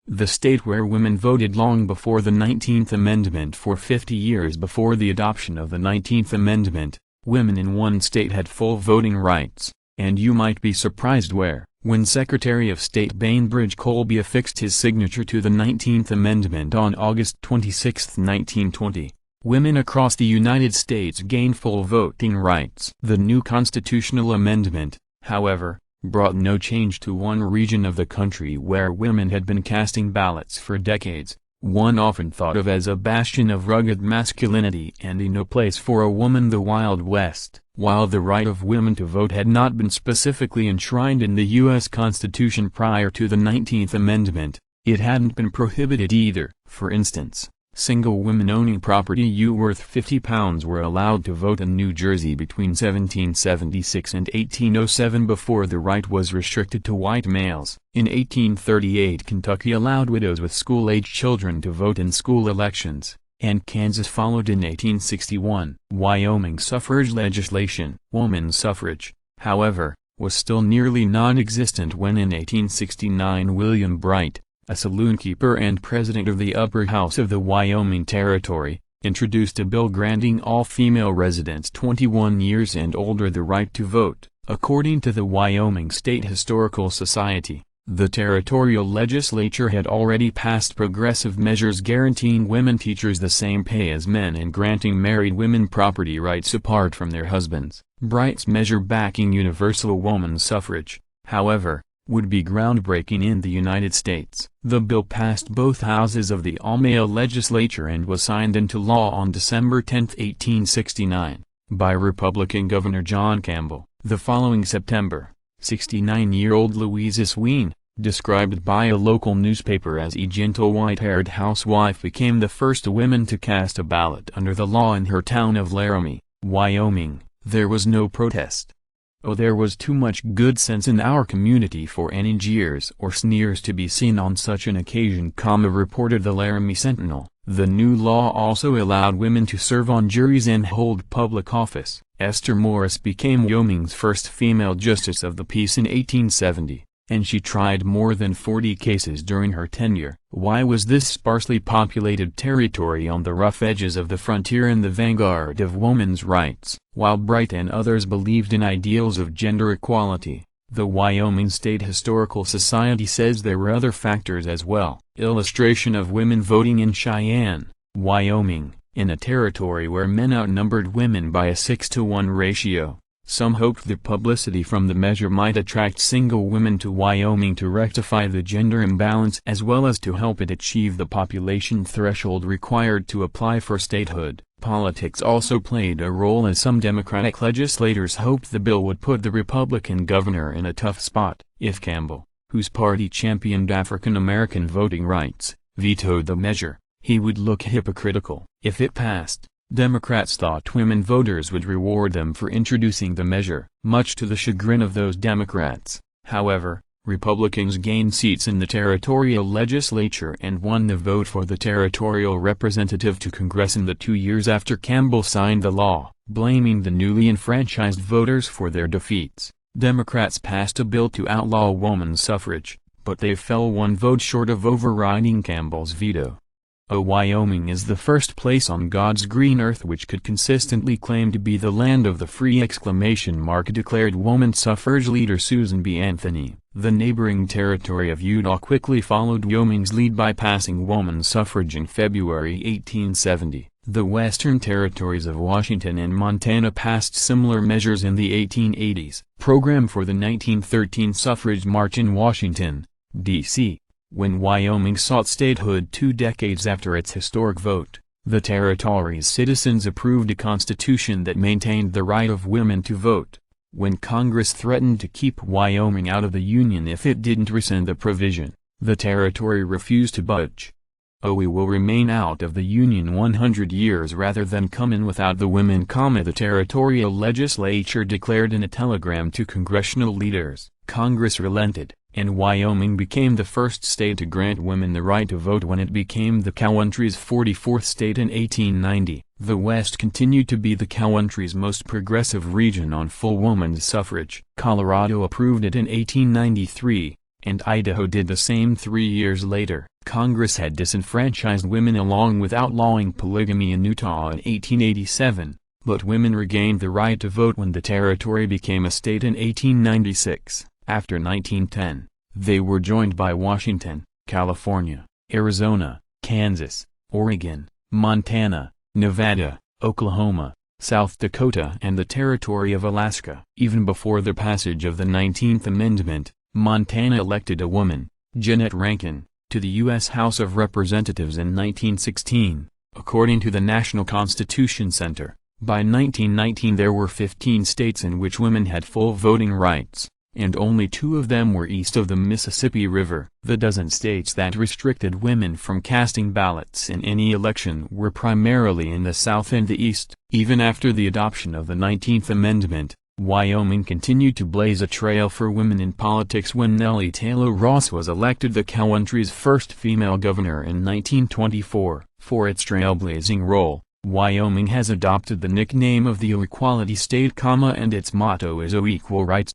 the state where women voted long before the 19th Amendment. For 50 years before the adoption of the 19th Amendment, women in one state had full voting rights, and you might be surprised where. When Secretary of State Bainbridge Colby affixed his signature to the 19th Amendment on August 26, 1920, women across the United States gained full voting rights. The new constitutional amendment, however, brought no change to one region of the country where women had been casting ballots for decades, one often thought of as a bastion of rugged masculinity and a no place for a woman, the Wild West. While the right of women to vote had not been specifically enshrined in the U.S. Constitution prior to the 19th Amendment, it hadn't been prohibited either. For instance, single women owning property worth £50 were allowed to vote in New Jersey between 1776 and 1807 before the right was restricted to white males. In 1838, Kentucky allowed widows with school-age children to vote in school elections, and Kansas followed in 1861. Wyoming suffrage legislation. Woman's suffrage, however, was still nearly non-existent when in 1869 William Bright, a saloonkeeper and president of the upper house of the Wyoming Territory, introduced a bill granting all female residents 21 years and older the right to vote. According to the Wyoming State Historical Society, the territorial legislature had already passed progressive measures guaranteeing women teachers the same pay as men and granting married women property rights apart from their husbands. Bright's measure backing universal woman's suffrage, however, would be groundbreaking in the United States. The bill passed both houses of the all-male legislature and was signed into law on December 10, 1869, by Republican Governor John Campbell. The following September, 69-year-old Louisa Sween, described by a local newspaper as a gentle white-haired housewife, became the first woman to cast a ballot under the law in her town of Laramie, Wyoming. There was no protest. "Oh, there was too much good sense in our community for any jeers or sneers to be seen on such an occasion," reported the Laramie Sentinel. The new law also allowed women to serve on juries and hold public office. Esther Morris became Wyoming's first female justice of the peace in 1870, and she tried more than 40 cases during her tenure. Why was this sparsely populated territory on the rough edges of the frontier in the vanguard of women's rights? While Bright and others believed in ideals of gender equality, the Wyoming State Historical Society says there were other factors as well. Illustration of women voting in Cheyenne, Wyoming, in a territory where men outnumbered women by a 6-to-1 ratio. Some hoped the publicity from the measure might attract single women to Wyoming to rectify the gender imbalance as well as to help it achieve the population threshold required to apply for statehood. Politics also played a role as some Democratic legislators hoped the bill would put the Republican governor in a tough spot. If Campbell, whose party championed African American voting rights, vetoed the measure, he would look hypocritical. If it passed, Democrats thought women voters would reward them for introducing the measure. Much to the chagrin of those Democrats, however, Republicans gained seats in the territorial legislature and won the vote for the territorial representative to Congress in the 2 years after Campbell signed the law. Blaming the newly enfranchised voters for their defeats, Democrats passed a bill to outlaw woman's suffrage, but they fell one vote short of overriding Campbell's veto. Wyoming is the first place on God's green earth which could consistently claim to be the land of the free! Declared woman suffrage leader Susan B. Anthony. The neighboring territory of Utah quickly followed Wyoming's lead by passing woman's suffrage in February 1870. The western territories of Washington and Montana passed similar measures in the 1880s. Program for the 1913 suffrage march in Washington, D.C. When Wyoming sought statehood 2 decades after its historic vote, the territory's citizens approved a constitution that maintained the right of women to vote. When Congress threatened to keep Wyoming out of the Union if it didn't rescind the provision, the territory refused to budge. "We will remain out of the Union 100 years rather than come in without the women," the territorial legislature declared in a telegram to congressional leaders. Congress relented, and Wyoming became the first state to grant women the right to vote when it became the country's 44th state in 1890. The West continued to be the country's most progressive region on full woman's suffrage. Colorado approved it in 1893, and Idaho did the same 3 years later. Congress had disenfranchised women along with outlawing polygamy in Utah in 1887, but women regained the right to vote when the territory became a state in 1896. After 1910, they were joined by Washington, California, Arizona, Kansas, Oregon, Montana, Nevada, Oklahoma, South Dakota and the Territory of Alaska. Even before the passage of the 19th Amendment, Montana elected a woman, Jeanette Rankin, to the U.S. House of Representatives in 1916, according to the National Constitution Center. By 1919 there were 15 states in which women had full voting rights, and only 2 of them were east of the Mississippi River. The dozen states that restricted women from casting ballots in any election were primarily in the South and the East. Even after the adoption of the 19th Amendment, Wyoming continued to blaze a trail for women in politics when Nellie Taylor Ross was elected the country's first female governor in 1924. For its trailblazing role, Wyoming has adopted the nickname of the Equality State, and its motto is O Equal Rights.